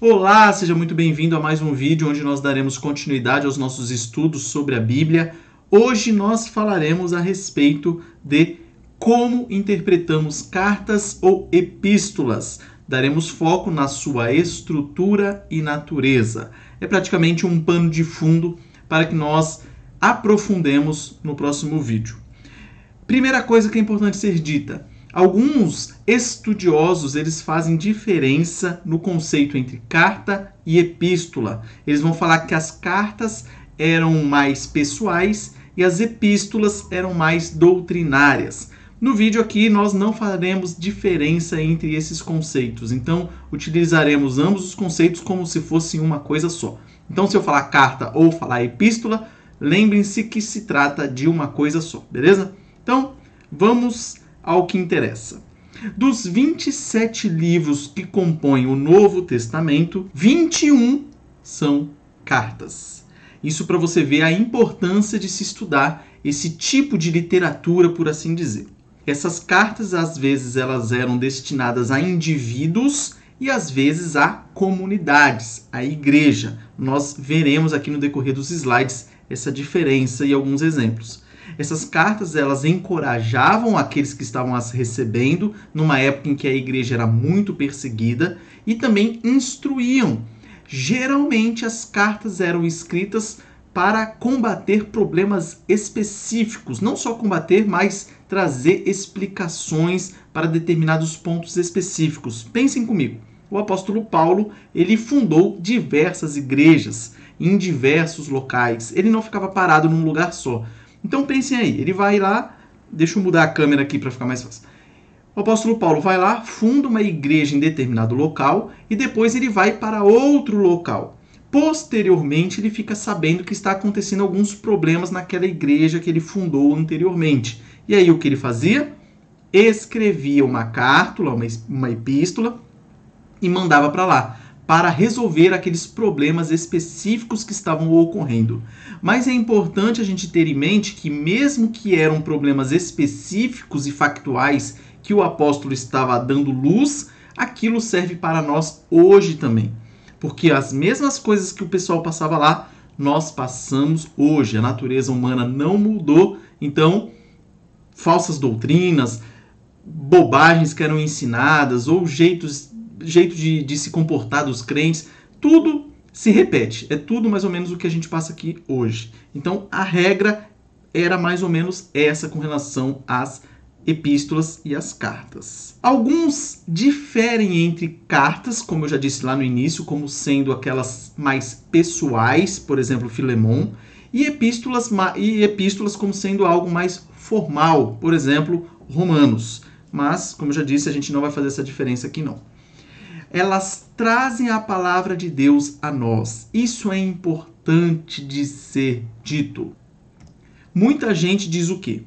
Olá, seja muito bem-vindo a mais um vídeo onde nós daremos continuidade aos nossos estudos sobre a Bíblia. Hoje nós falaremos a respeito de como interpretamos cartas ou epístolas. Daremos foco na sua estrutura e natureza. É praticamente um pano de fundo para que nós aprofundemos no próximo vídeo. Primeira coisa que é importante ser dita: alguns estudiosos eles fazem diferença no conceito entre carta e epístola. Eles vão falar que as cartas eram mais pessoais e as epístolas eram mais doutrinárias. No vídeo aqui nós não faremos diferença entre esses conceitos, então utilizaremos ambos os conceitos como se fossem uma coisa só. Então, se eu falar carta ou falar epístola, lembrem-se que se trata de uma coisa só, beleza? Então, vamos ao que interessa. Dos 27 livros que compõem o Novo Testamento, 21 são cartas. Isso para você ver a importância de se estudar esse tipo de literatura, por assim dizer. Essas cartas, às vezes, elas eram destinadas a indivíduos e, às vezes, a comunidades, a igreja. Nós veremos aqui no decorrer dos slides essa diferença e alguns exemplos. Essas cartas, elas encorajavam aqueles que estavam as recebendo, numa época em que a igreja era muito perseguida, e também instruíam. Geralmente, as cartas eram escritas para combater problemas específicos, não só combater, mas trazer explicações para determinados pontos específicos. Pensem comigo, o apóstolo Paulo, ele fundou diversas igrejas em diversos locais, ele não ficava parado num lugar só. Então pensem aí, ele vai lá, deixa eu mudar a câmera aqui para ficar mais fácil. O apóstolo Paulo vai lá, funda uma igreja em determinado local e depois ele vai para outro local. Posteriormente, ele fica sabendo que está acontecendo alguns problemas naquela igreja que ele fundou anteriormente. E aí o que ele fazia? Escrevia uma carta, uma epístola e mandava para lá, para resolver aqueles problemas específicos que estavam ocorrendo. Mas é importante a gente ter em mente que mesmo que eram problemas específicos e factuais que o apóstolo estava dando luz, aquilo serve para nós hoje também. Porque as mesmas coisas que o pessoal passava lá, nós passamos hoje. A natureza humana não mudou, então falsas doutrinas, bobagens que eram ensinadas ou jeito de se comportar dos crentes, tudo se repete. É tudo mais ou menos o que a gente passa aqui hoje. Então, a regra era mais ou menos essa com relação às epístolas e às cartas. Alguns diferem entre cartas, como eu já disse lá no início, como sendo aquelas mais pessoais, por exemplo, Filemon, e epístolas como sendo algo mais formal, por exemplo, Romanos. Mas, como eu já disse, a gente não vai fazer essa diferença aqui não. Elas trazem a palavra de Deus a nós. Isso é importante de ser dito. Muita gente diz o quê?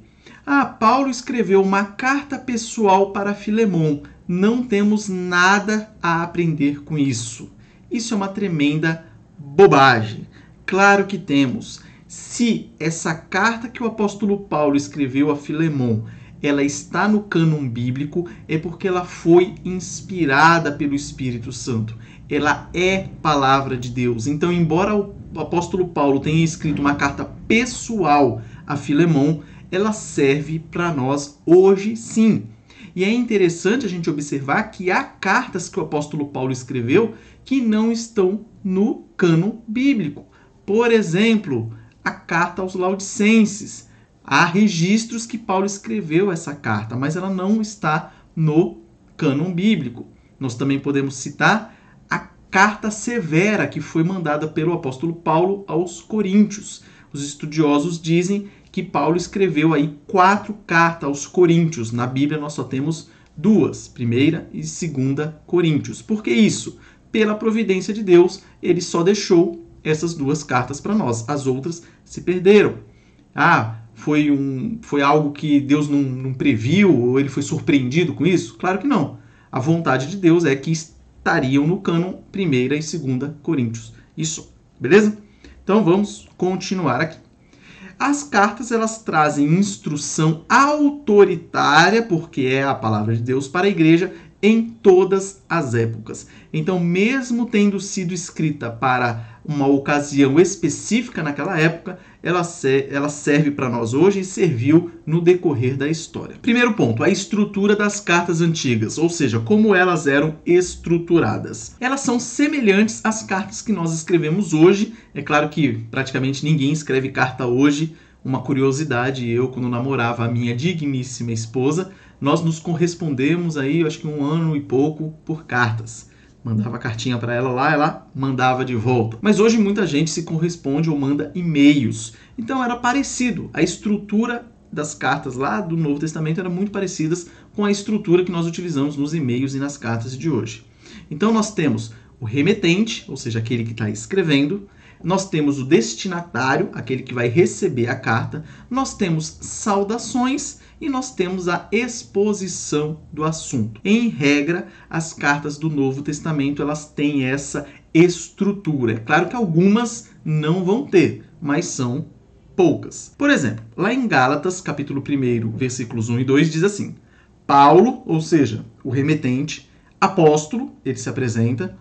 Paulo escreveu uma carta pessoal para Filemon. Não temos nada a aprender com isso. Isso é uma tremenda bobagem. Claro que temos. Se essa carta que o apóstolo Paulo escreveu a Filemon, ela está no cânon bíblico, é porque ela foi inspirada pelo Espírito Santo. Ela é palavra de Deus. Então, embora o apóstolo Paulo tenha escrito uma carta pessoal a Filemon, ela serve para nós hoje sim. E é interessante a gente observar que há cartas que o apóstolo Paulo escreveu que não estão no cânon bíblico. Por exemplo, a carta aos Laodicenses. Há registros que Paulo escreveu essa carta, mas ela não está no cânon bíblico. Nós também podemos citar a carta severa que foi mandada pelo apóstolo Paulo aos Coríntios. Os estudiosos dizem que Paulo escreveu aí 4 cartas aos Coríntios. Na Bíblia nós só temos 2, 1ª e 2ª Coríntios. Por que isso? Pela providência de Deus, ele só deixou essas 2 cartas para nós. As outras se perderam. Foi algo que Deus não previu ou ele foi surpreendido com isso? Claro que não. A vontade de Deus é que estariam no cânon 1ª e 2ª Coríntios. Isso, beleza? Então vamos continuar aqui. As cartas elas trazem instrução autoritária, porque é a palavra de Deus para a igreja, em todas as épocas. Então, mesmo tendo sido escrita para uma ocasião específica naquela época, ela serve para nós hoje e serviu no decorrer da história. Primeiro ponto, a estrutura das cartas antigas, ou seja, como elas eram estruturadas. Elas são semelhantes às cartas que nós escrevemos hoje. É claro que praticamente ninguém escreve carta hoje. Uma curiosidade, eu quando namorava a minha digníssima esposa, nós nos correspondemos aí, acho que 1 ano e pouco, por cartas. Mandava cartinha para ela lá, ela mandava de volta. Mas hoje muita gente se corresponde ou manda e-mails. Então era parecido. A estrutura das cartas lá do Novo Testamento era muito parecidas com a estrutura que nós utilizamos nos e-mails e nas cartas de hoje. Então nós temos o remetente, ou seja, aquele que está escrevendo. Nós temos o destinatário, aquele que vai receber a carta. Nós temos saudações e nós temos a exposição do assunto. Em regra, as cartas do Novo Testamento elas têm essa estrutura. É claro que algumas não vão ter, mas são poucas. Por exemplo, lá em Gálatas, capítulo 1, versículos 1 e 2, diz assim: Paulo, ou seja, o remetente, apóstolo, ele se apresenta,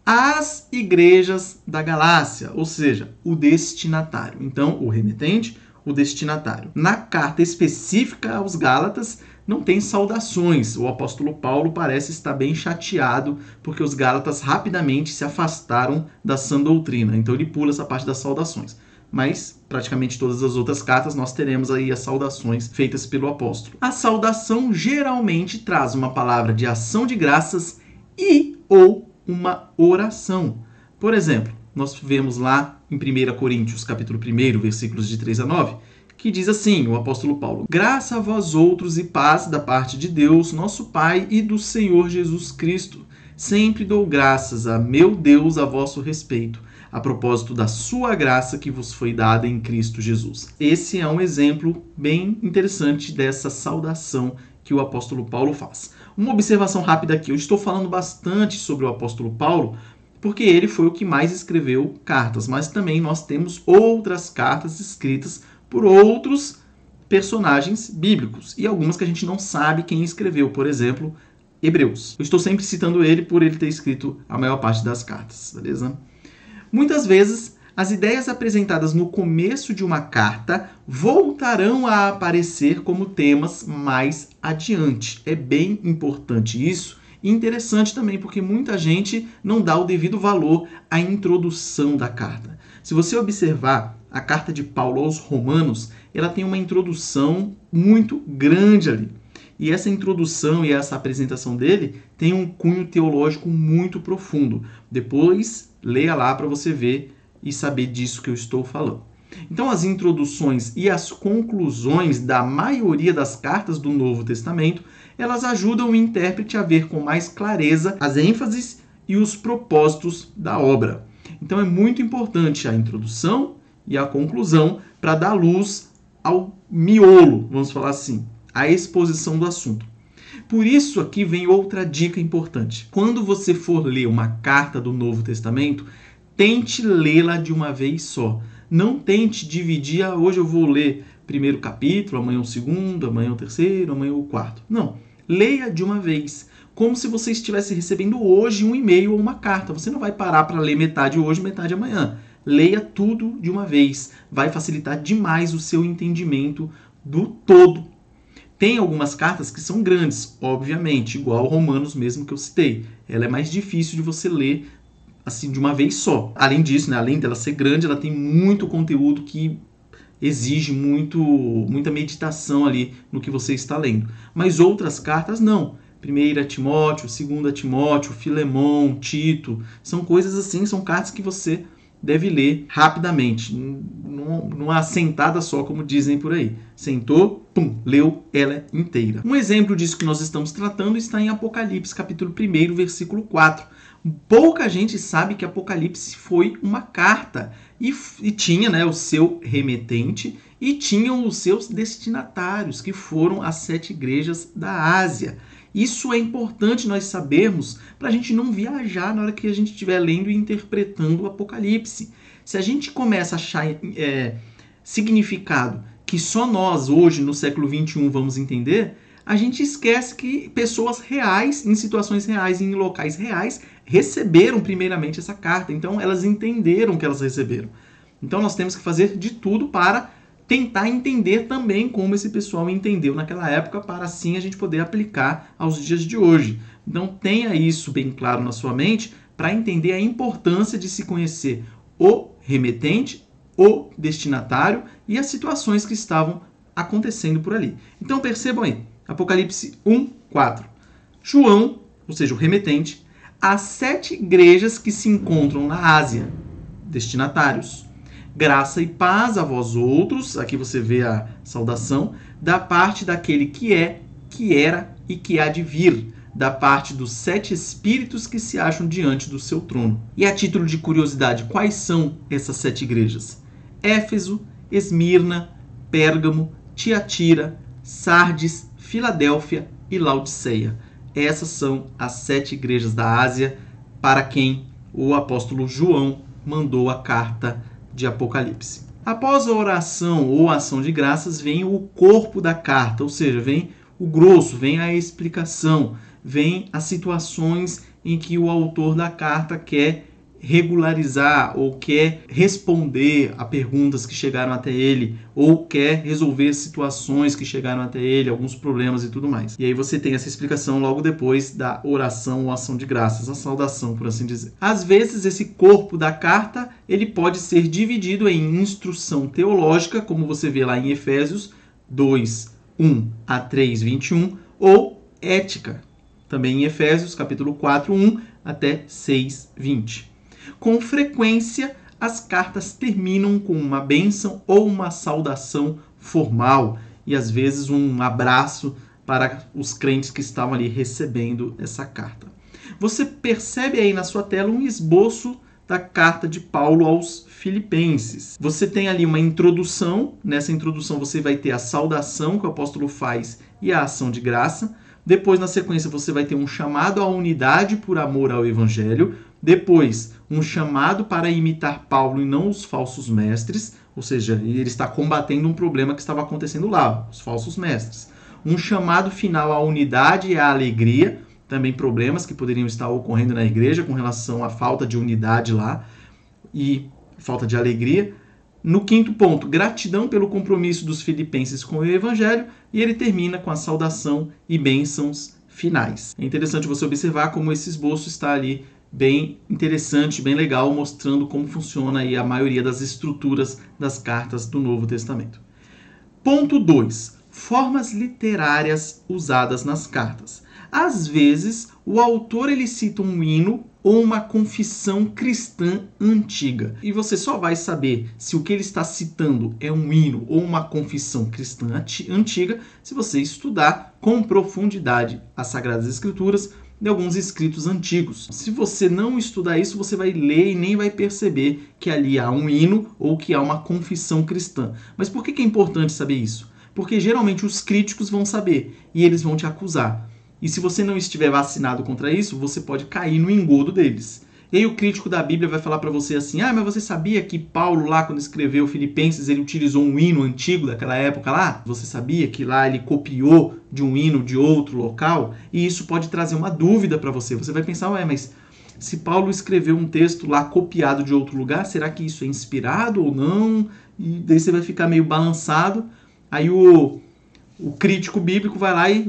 às igrejas da Galácia, ou seja, o destinatário. Então, o remetente, o destinatário. Na carta específica aos Gálatas, não tem saudações. O apóstolo Paulo parece estar bem chateado porque os Gálatas rapidamente se afastaram da sã doutrina. Então, ele pula essa parte das saudações. Mas, praticamente todas as outras cartas, nós teremos aí as saudações feitas pelo apóstolo. A saudação geralmente traz uma palavra de ação de graças e ou uma oração. Por exemplo, nós vemos lá em 1 Coríntios, capítulo 1, versículos de 3 a 9, que diz assim, o apóstolo Paulo: Graça a vós outros e paz da parte de Deus, nosso Pai, e do Senhor Jesus Cristo. Sempre dou graças a meu Deus a vosso respeito, a propósito da sua graça que vos foi dada em Cristo Jesus. Esse é um exemplo bem interessante dessa saudação que o apóstolo Paulo faz. Uma observação rápida aqui, eu estou falando bastante sobre o apóstolo Paulo, porque ele foi o que mais escreveu cartas, mas também nós temos outras cartas escritas por outros personagens bíblicos, e algumas que a gente não sabe quem escreveu, por exemplo, Hebreus. Eu estou sempre citando ele por ele ter escrito a maior parte das cartas, beleza? Muitas vezes, as ideias apresentadas no começo de uma carta voltarão a aparecer como temas mais adiante. É bem importante isso e interessante também, porque muita gente não dá o devido valor à introdução da carta. Se você observar a carta de Paulo aos Romanos, ela tem uma introdução muito grande ali. E essa introdução e essa apresentação dele tem um cunho teológico muito profundo. Depois, leia lá para você ver e saber disso que eu estou falando. Então, as introduções e as conclusões da maioria das cartas do Novo Testamento, elas ajudam o intérprete a ver com mais clareza as ênfases e os propósitos da obra. Então, é muito importante a introdução e a conclusão para dar luz ao miolo, vamos falar assim, a exposição do assunto. Por isso, aqui vem outra dica importante. Quando você for ler uma carta do Novo Testamento, tente lê-la de uma vez só. Não tente dividir, hoje eu vou ler primeiro capítulo, amanhã o segundo, amanhã o terceiro, amanhã o quarto. Não, leia de uma vez, como se você estivesse recebendo hoje um e-mail ou uma carta. Você não vai parar para ler metade hoje, metade amanhã. Leia tudo de uma vez. Vai facilitar demais o seu entendimento do todo. Tem algumas cartas que são grandes, obviamente, igual Romanos mesmo que eu citei. Ela é mais difícil de você ler assim de uma vez só. Além disso, né, além dela ser grande, ela tem muito conteúdo que exige muita meditação ali no que você está lendo. Mas outras cartas não. 1 Timóteo, 2 Timóteo, Filemão, Tito, são coisas assim, são cartas que você deve ler rapidamente, numa sentada só, como dizem por aí. Sentou, pum, leu ela inteira. Um exemplo disso que nós estamos tratando está em Apocalipse, capítulo 1, versículo 4. Pouca gente sabe que Apocalipse foi uma carta e tinha, né, o seu remetente e tinham os seus destinatários, que foram as 7 igrejas da Ásia. Isso é importante nós sabermos para a gente não viajar na hora que a gente estiver lendo e interpretando o Apocalipse. Se a gente começa a achar significado que só nós, hoje, no século XXI, vamos entender, a gente esquece que pessoas reais, em situações reais, em locais reais, receberam primeiramente essa carta. Então elas entenderam que elas receberam. Então nós temos que fazer de tudo para tentar entender também como esse pessoal entendeu naquela época, para assim a gente poder aplicar aos dias de hoje. Então tenha isso bem claro na sua mente para entender a importância de se conhecer o remetente, o destinatário e as situações que estavam acontecendo por ali. Então percebam aí, Apocalipse 1:4. João, ou seja, o remetente, as 7 igrejas que se encontram na Ásia, destinatários. Graça e paz a vós outros, aqui você vê a saudação, da parte daquele que é, que era e que há de vir, da parte dos 7 espíritos que se acham diante do seu trono. E a título de curiosidade, quais são essas 7 igrejas? Éfeso, Esmirna, Pérgamo, Tiatira, Sardes, Filadélfia e Laodiceia. Essas são as 7 igrejas da Ásia para quem o apóstolo João mandou a carta de Apocalipse. Após a oração ou ação de graças, vem o corpo da carta, ou seja, vem o grosso, vem a explicação, vem as situações em que o autor da carta quer regularizar ou quer responder a perguntas que chegaram até ele ou quer resolver situações que chegaram até ele, alguns problemas e tudo mais. E aí você tem essa explicação logo depois da oração ou ação de graças, a saudação, por assim dizer. Às vezes esse corpo da carta, ele pode ser dividido em instrução teológica, como você vê lá em Efésios 2:1-3:21, ou ética, também em Efésios capítulo 4:1 até 6:20. Com frequência, as cartas terminam com uma bênção ou uma saudação formal e às vezes um abraço para os crentes que estavam ali recebendo essa carta. Você percebe aí na sua tela um esboço da carta de Paulo aos Filipenses. Você tem ali uma introdução, nessa introdução você vai ter a saudação que o apóstolo faz e a ação de graça. Depois, na sequência, você vai ter um chamado à unidade por amor ao evangelho. Depois, um chamado para imitar Paulo e não os falsos mestres, ou seja, ele está combatendo um problema que estava acontecendo lá, os falsos mestres. Um chamado final à unidade e à alegria, também problemas que poderiam estar ocorrendo na igreja com relação à falta de unidade lá e falta de alegria. No 5º ponto, gratidão pelo compromisso dos filipenses com o evangelho, e ele termina com a saudação e bênçãos finais. É interessante você observar como esse esboço está ali bem interessante, bem legal, mostrando como funciona aí a maioria das estruturas das cartas do Novo Testamento. Ponto 2. Formas literárias usadas nas cartas. Às vezes, o autor ele cita um hino ou uma confissão cristã antiga. E você só vai saber se o que ele está citando é um hino ou uma confissão cristã antiga se você estudar com profundidade as Sagradas Escrituras de alguns escritos antigos. Se você não estudar isso, você vai ler e nem vai perceber que ali há um hino ou que há uma confissão cristã. Mas por que é importante saber isso? Porque geralmente os críticos vão saber e eles vão te acusar. E se você não estiver vacinado contra isso, você pode cair no engodo deles. E aí o crítico da Bíblia vai falar para você assim: mas você sabia que Paulo lá, quando escreveu Filipenses, ele utilizou um hino antigo daquela época lá? Você sabia que lá ele copiou de um hino de outro local? E isso pode trazer uma dúvida para você. Você vai pensar: mas se Paulo escreveu um texto lá copiado de outro lugar, será que isso é inspirado ou não? E daí você vai ficar meio balançado. Aí o crítico bíblico vai lá e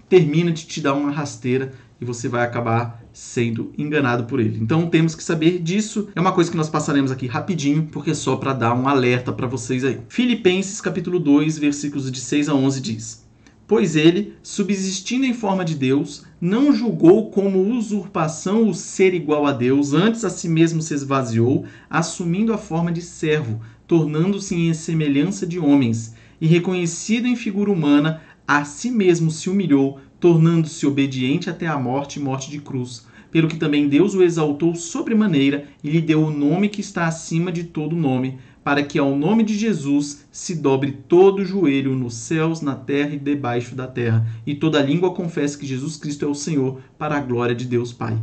termina de te dar uma rasteira e você vai acabar sendo enganado por ele. Então temos que saber disso. É uma coisa que nós passaremos aqui rapidinho, porque é só para dar um alerta para vocês aí. Filipenses capítulo 2, versículos de 6-11 diz: Pois ele, subsistindo em forma de Deus, não julgou como usurpação o ser igual a Deus, antes a si mesmo se esvaziou, assumindo a forma de servo, tornando-se em semelhança de homens, e reconhecido em figura humana, a si mesmo se humilhou, tornando-se obediente até a morte e morte de cruz. Pelo que também Deus o exaltou sobremaneira e lhe deu o nome que está acima de todo nome, para que ao nome de Jesus se dobre todo o joelho nos céus, na terra e debaixo da terra, e toda língua confesse que Jesus Cristo é o Senhor, para a glória de Deus Pai.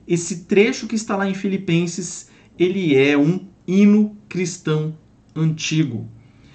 Esse trecho que está lá em Filipenses, ele é um hino cristão antigo.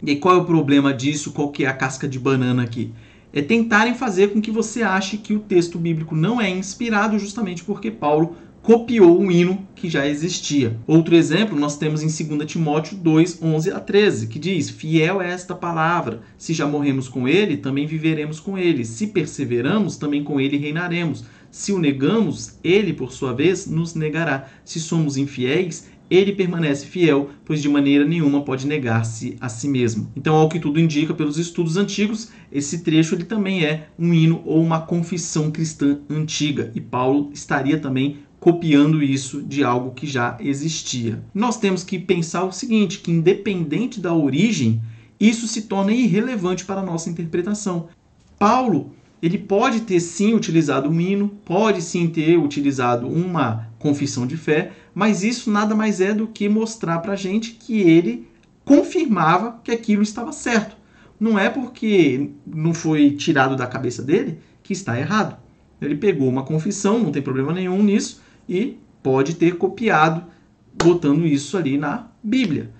E qual é o problema disso? Qual que é a casca de banana aqui? é tentarem fazer com que você ache que o texto bíblico não é inspirado justamente porque Paulo copiou um hino que já existia. Outro exemplo nós temos em 2 Timóteo 2, 11 a 13, que diz: fiel é esta palavra, se já morremos com ele, também viveremos com ele. Se perseveramos, também com ele reinaremos. Se o negamos, ele, por sua vez, nos negará. Se somos infiéis, ele permanece fiel, pois de maneira nenhuma pode negar-se a si mesmo. Então, ao que tudo indica pelos estudos antigos, esse trecho ele também é um hino ou uma confissão cristã antiga. E Paulo estaria também copiando isso de algo que já existia. Nós temos que pensar o seguinte, que independente da origem, isso se torna irrelevante para a nossa interpretação. Paulo, ele pode ter sim utilizado um hino, pode sim ter utilizado uma confissão de fé, mas isso nada mais é do que mostrar para a gente que ele confirmava que aquilo estava certo. Não é porque não foi tirado da cabeça dele que está errado. Ele pegou uma confissão, não tem problema nenhum nisso, e pode ter copiado, botando isso ali na Bíblia.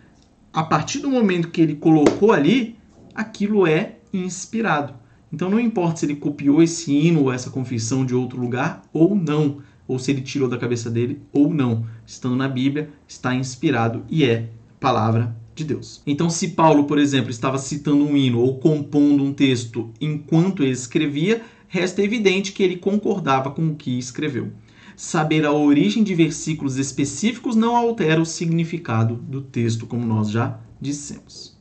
A partir do momento que ele colocou ali, aquilo é inspirado. Então não importa se ele copiou esse hino ou essa confissão de outro lugar ou não, ou se ele tirou da cabeça dele ou não. Estando na Bíblia, está inspirado e é palavra de Deus. Então, se Paulo, por exemplo, estava citando um hino ou compondo um texto enquanto ele escrevia, resta evidente que ele concordava com o que escreveu. Saber a origem de versículos específicos não altera o significado do texto, como nós já dissemos.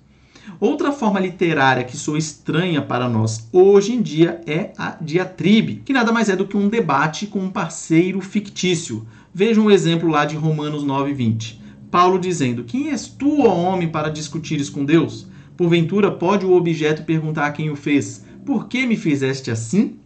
Outra forma literária que soa estranha para nós hoje em dia é a diatribe, que nada mais é do que um debate com um parceiro fictício. Veja um exemplo lá de Romanos 9:20. Paulo dizendo: quem és tu, ó homem, para discutires com Deus? Porventura pode o objeto perguntar a quem o fez: por que me fizeste assim?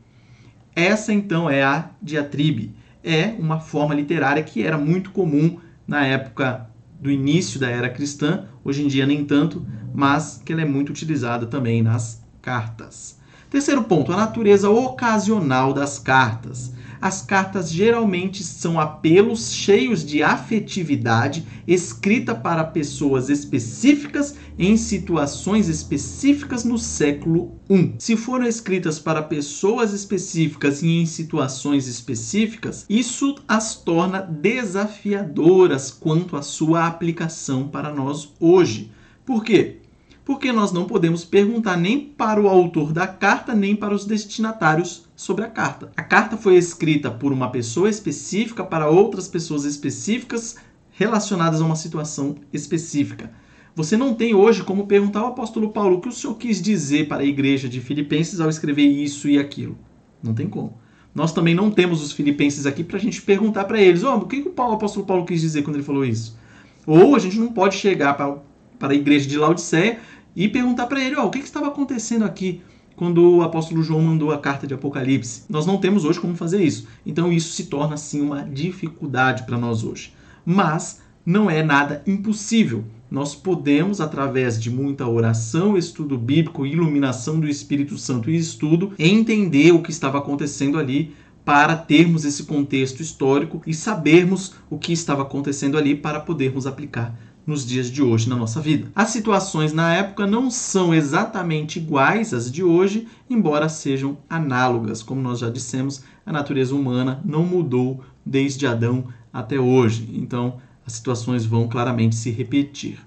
Essa então é a diatribe. É uma forma literária que era muito comum na época do início da era cristã, hoje em dia nem tanto, mas que ela é muito utilizada também nas cartas. Terceiro ponto, a natureza ocasional das cartas. As cartas geralmente são apelos cheios de afetividade, escrita para pessoas específicas em situações específicas no século I. Se foram escritas para pessoas específicas e em situações específicas, isso as torna desafiadoras quanto à sua aplicação para nós hoje. Por quê? Porque nós não podemos perguntar nem para o autor da carta, nem para os destinatários sobre a carta. A carta foi escrita por uma pessoa específica para outras pessoas específicas relacionadas a uma situação específica. Você não tem hoje como perguntar ao apóstolo Paulo o que o senhor quis dizer para a igreja de Filipenses ao escrever isso e aquilo. Não tem como. Nós também não temos os filipenses aqui para a gente perguntar para eles: o que o apóstolo Paulo quis dizer quando ele falou isso? Ou a gente não pode chegar para a igreja de Laodiceia e perguntar para ele: o que estava acontecendo aqui quando o apóstolo João mandou a carta de Apocalipse? Nós não temos hoje como fazer isso. Então isso se torna, sim, uma dificuldade para nós hoje. Mas não é nada impossível. Nós podemos, através de muita oração, estudo bíblico, iluminação do Espírito Santo e estudo, entender o que estava acontecendo ali para termos esse contexto histórico e sabermos o que estava acontecendo ali para podermos aplicar nos dias de hoje na nossa vida. As situações na época não são exatamente iguais às de hoje, embora sejam análogas. Como nós já dissemos, a natureza humana não mudou desde Adão até hoje. Então, as situações vão claramente se repetir.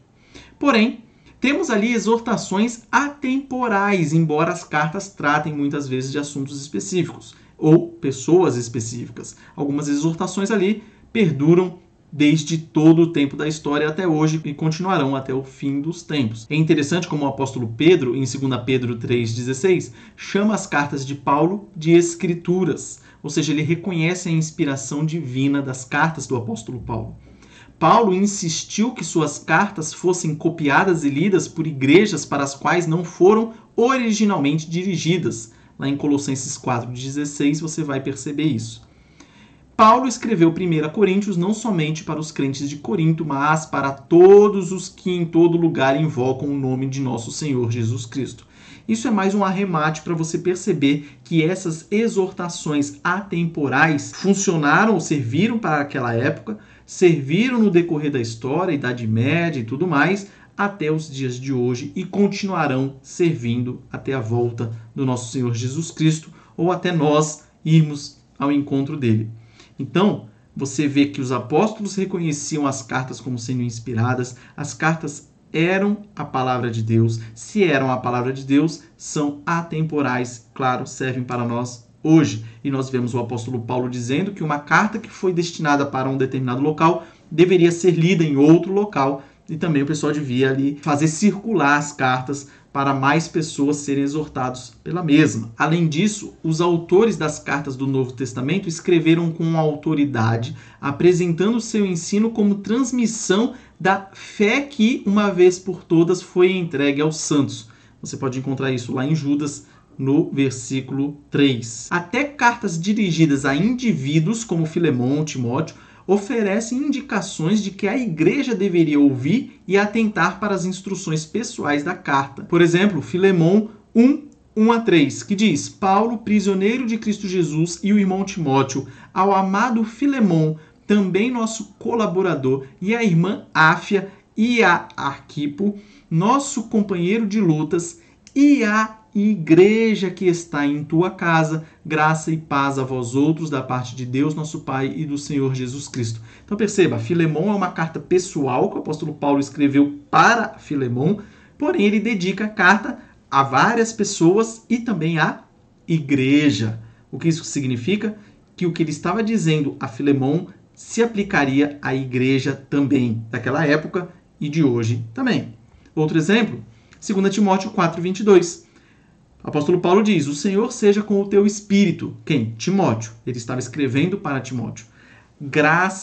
Porém, temos ali exortações atemporais, embora as cartas tratem muitas vezes de assuntos específicos ou pessoas específicas. Algumas exortações ali perduram desde todo o tempo da história até hoje e continuarão até o fim dos tempos. É interessante como o apóstolo Pedro, em 2 Pedro 3,16, chama as cartas de Paulo de escrituras, ou seja, ele reconhece a inspiração divina das cartas do apóstolo Paulo. Paulo insistiu que suas cartas fossem copiadas e lidas por igrejas para as quais não foram originalmente dirigidas. Lá em Colossenses 4,16 você vai perceber isso. Paulo escreveu 1 Coríntios não somente para os crentes de Corinto, mas para todos os que em todo lugar invocam o nome de nosso Senhor Jesus Cristo. Isso é mais um arremate para você perceber que essas exortações atemporais funcionaram ou serviram para aquela época, serviram no decorrer da história, Idade Média e tudo mais, até os dias de hoje e continuarão servindo até a volta do nosso Senhor Jesus Cristo ou até nós irmos ao encontro dele. Então, você vê que os apóstolos reconheciam as cartas como sendo inspiradas, as cartas eram a palavra de Deus. Se eram a palavra de Deus, são atemporais, claro, servem para nós hoje. E nós vemos o apóstolo Paulo dizendo que uma carta que foi destinada para um determinado local deveria ser lida em outro local e também o pessoal devia ali fazer circular as cartas para mais pessoas serem exortados pela mesma. Além disso, os autores das cartas do Novo Testamento escreveram com autoridade, apresentando seu ensino como transmissão da fé que, uma vez por todas, foi entregue aos santos. Você pode encontrar isso lá em Judas, no versículo 3. Até cartas dirigidas a indivíduos como Filemão, Timóteo, oferecem indicações de que a igreja deveria ouvir e atentar para as instruções pessoais da carta. Por exemplo, Filemão 1:1-3, que diz: Paulo, prisioneiro de Cristo Jesus, e o irmão Timóteo, ao amado Filemão, também nosso colaborador, e a irmã Áfia e a Arquipo, nosso companheiro de lutas, e a igreja que está em tua casa, graça e paz a vós outros da parte de Deus, nosso Pai, e do Senhor Jesus Cristo. Então perceba, Filemão é uma carta pessoal que o apóstolo Paulo escreveu para Filemão, porém ele dedica a carta a várias pessoas e também à igreja. O que isso significa? Que o que ele estava dizendo a Filemão se aplicaria à igreja também, daquela época e de hoje também. Outro exemplo, 2 Timóteo 4:22. O apóstolo Paulo diz: o Senhor seja com o teu espírito. Quem? Timóteo. Ele estava escrevendo para Timóteo.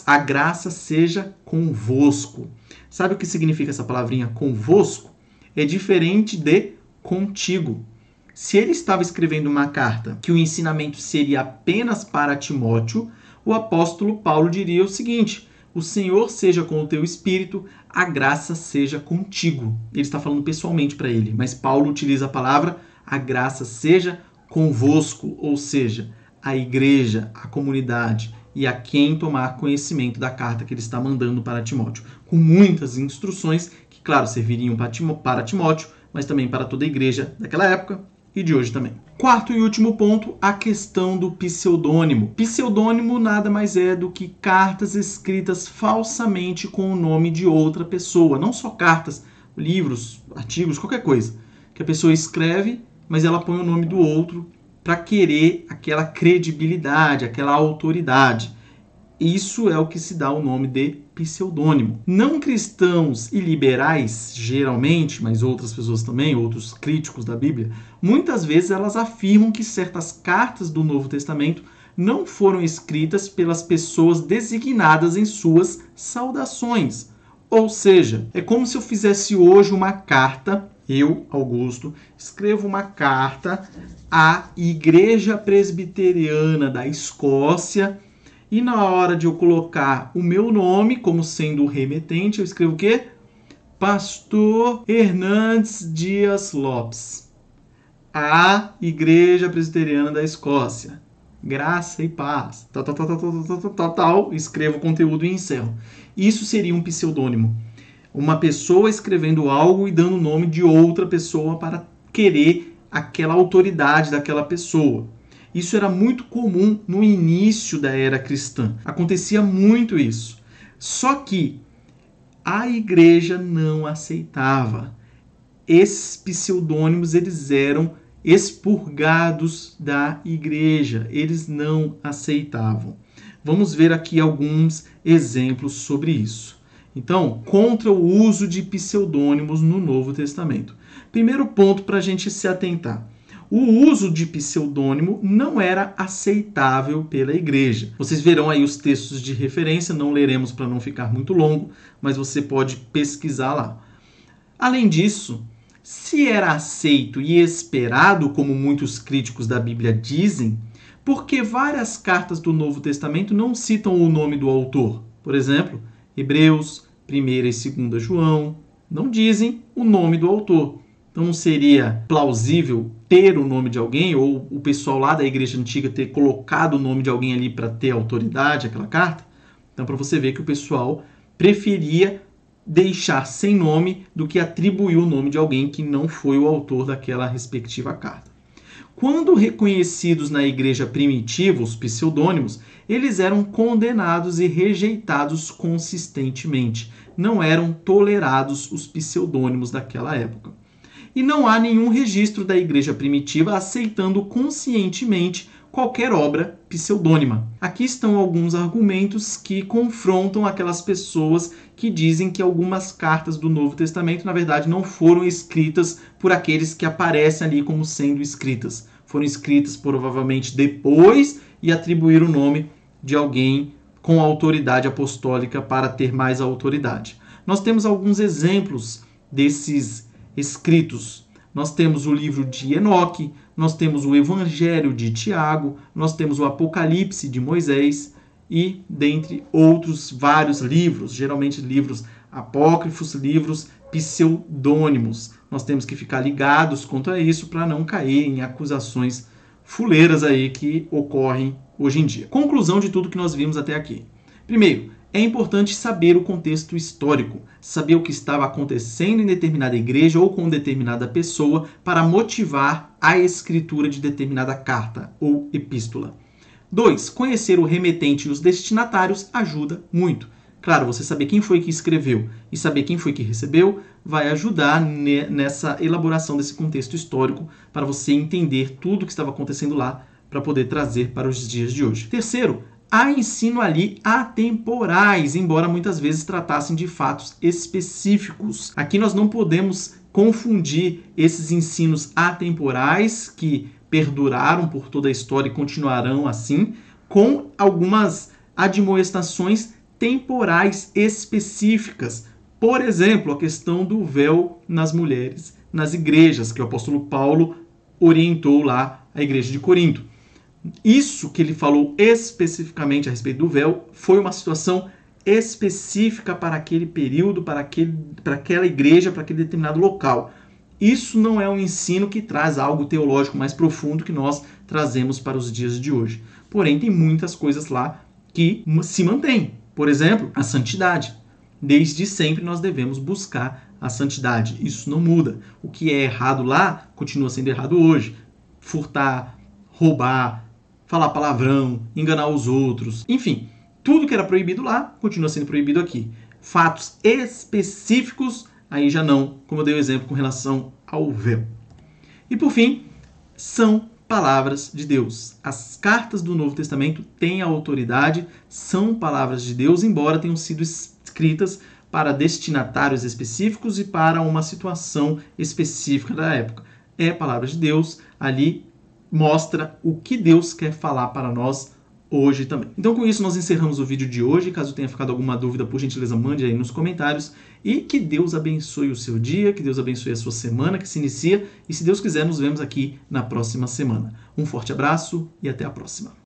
A graça seja convosco. Sabe o que significa essa palavrinha convosco? É diferente de contigo. Se ele estava escrevendo uma carta que o ensinamento seria apenas para Timóteo, o apóstolo Paulo diria o seguinte: o Senhor seja com o teu espírito, a graça seja contigo. Ele está falando pessoalmente para ele, mas Paulo utiliza a palavra a graça seja convosco, ou seja, a igreja, a comunidade e a quem tomar conhecimento da carta que ele está mandando para Timóteo, com muitas instruções que, claro, serviriam para Timóteo, mas também para toda a igreja daquela época e de hoje também. Quarto e último ponto, a questão do pseudônimo. Pseudônimo nada mais é do que cartas escritas falsamente com o nome de outra pessoa. Não só cartas, livros, artigos, qualquer coisa. Que a pessoa escreve, mas ela põe o nome do outro para querer aquela credibilidade, aquela autoridade. Isso é o que se dá o nome de pseudônimo. Não cristãos e liberais, geralmente, mas outras pessoas também, outros críticos da Bíblia, muitas vezes elas afirmam que certas cartas do Novo Testamento não foram escritas pelas pessoas designadas em suas saudações. Ou seja, é como se eu fizesse hoje uma carta, eu, Augusto, escrevo uma carta à Igreja Presbiteriana da Escócia e na hora de eu colocar o meu nome como sendo o remetente, eu escrevo o quê? Pastor Hernandes Dias Lopes. A Igreja Presbiteriana da Escócia. Graça e paz. Escrevo o conteúdo e encerro. Isso seria um pseudônimo. Uma pessoa escrevendo algo e dando o nome de outra pessoa para querer aquela autoridade daquela pessoa. Isso era muito comum no início da era cristã. Acontecia muito isso. Só que a igreja não aceitava. Esses pseudônimos eles eram expurgados da igreja. Eles não aceitavam. Vamos ver aqui alguns exemplos sobre isso. Então, contra o uso de pseudônimos no Novo Testamento. Primeiro ponto para a gente se atentar. O uso de pseudônimo não era aceitável pela igreja. Vocês verão aí os textos de referência, não leremos para não ficar muito longo, mas você pode pesquisar lá. Além disso, se era aceito e esperado, como muitos críticos da Bíblia dizem, porque várias cartas do Novo Testamento não citam o nome do autor. Por exemplo, Hebreus, 1ª e 2ª João, não dizem o nome do autor. Então não seria plausível ter o nome de alguém, ou o pessoal lá da igreja antiga ter colocado o nome de alguém ali para ter autoridade, aquela carta? Então para você ver que o pessoal preferia deixar sem nome do que atribuir o nome de alguém que não foi o autor daquela respectiva carta. Quando reconhecidos na igreja primitiva, os pseudônimos, eles eram condenados e rejeitados consistentemente. Não eram tolerados os pseudônimos daquela época. E não há nenhum registro da igreja primitiva aceitando conscientemente qualquer obra pseudônima. Aqui estão alguns argumentos que confrontam aquelas pessoas que dizem que algumas cartas do Novo Testamento, na verdade, não foram escritas por aqueles que aparecem ali como sendo escritas. Foram escritas provavelmente depois e atribuíram o nome de alguém com autoridade apostólica para ter mais autoridade. Nós temos alguns exemplos desses escritos. Nós temos o livro de Enoque, nós temos o Evangelho de Tiago, nós temos o Apocalipse de Moisés e dentre outros vários livros, geralmente livros apócrifos, livros pseudônimos. Nós temos que ficar ligados contra isso para não cair em acusações fuleiras aí que ocorrem hoje em dia. Conclusão de tudo que nós vimos até aqui. Primeiro, é importante saber o contexto histórico, saber o que estava acontecendo em determinada igreja ou com determinada pessoa para motivar a escritura de determinada carta ou epístola. 2. Conhecer o remetente e os destinatários ajuda muito. Claro, você saber quem foi que escreveu e saber quem foi que recebeu vai ajudar nessa elaboração desse contexto histórico para você entender tudo o que estava acontecendo lá para poder trazer para os dias de hoje. Terceiro, há ensino ali atemporais, embora muitas vezes tratassem de fatos específicos. Aqui nós não podemos confundir esses ensinos atemporais que perduraram por toda a história e continuarão assim, com algumas admoestações temporais específicas. Por exemplo, a questão do véu nas mulheres, nas igrejas, que o apóstolo Paulo orientou lá a igreja de Corinto. Isso que ele falou especificamente a respeito do véu foi uma situação específica para aquele período, para aquela igreja, para aquele determinado local. Isso não é um ensino que traz algo teológico mais profundo que nós trazemos para os dias de hoje. Porém, tem muitas coisas lá que se mantêm. Por exemplo, a santidade. Desde sempre nós devemos buscar a santidade. Isso não muda. O que é errado lá continua sendo errado hoje. Furtar, roubar, falar palavrão, enganar os outros. Enfim, tudo que era proibido lá continua sendo proibido aqui. Fatos específicos, aí já não, como eu dei o exemplo com relação ao véu. E por fim, são palavras de Deus. As cartas do Novo Testamento têm a autoridade, são palavras de Deus, embora tenham sido escritas para destinatários específicos e para uma situação específica da época. É palavra de Deus, ali mostra o que Deus quer falar para nós hoje também. Então, com isso, nós encerramos o vídeo de hoje. Caso tenha ficado alguma dúvida, por gentileza, mande aí nos comentários. E que Deus abençoe o seu dia, que Deus abençoe a sua semana que se inicia. E se Deus quiser, nos vemos aqui na próxima semana. Um forte abraço e até a próxima.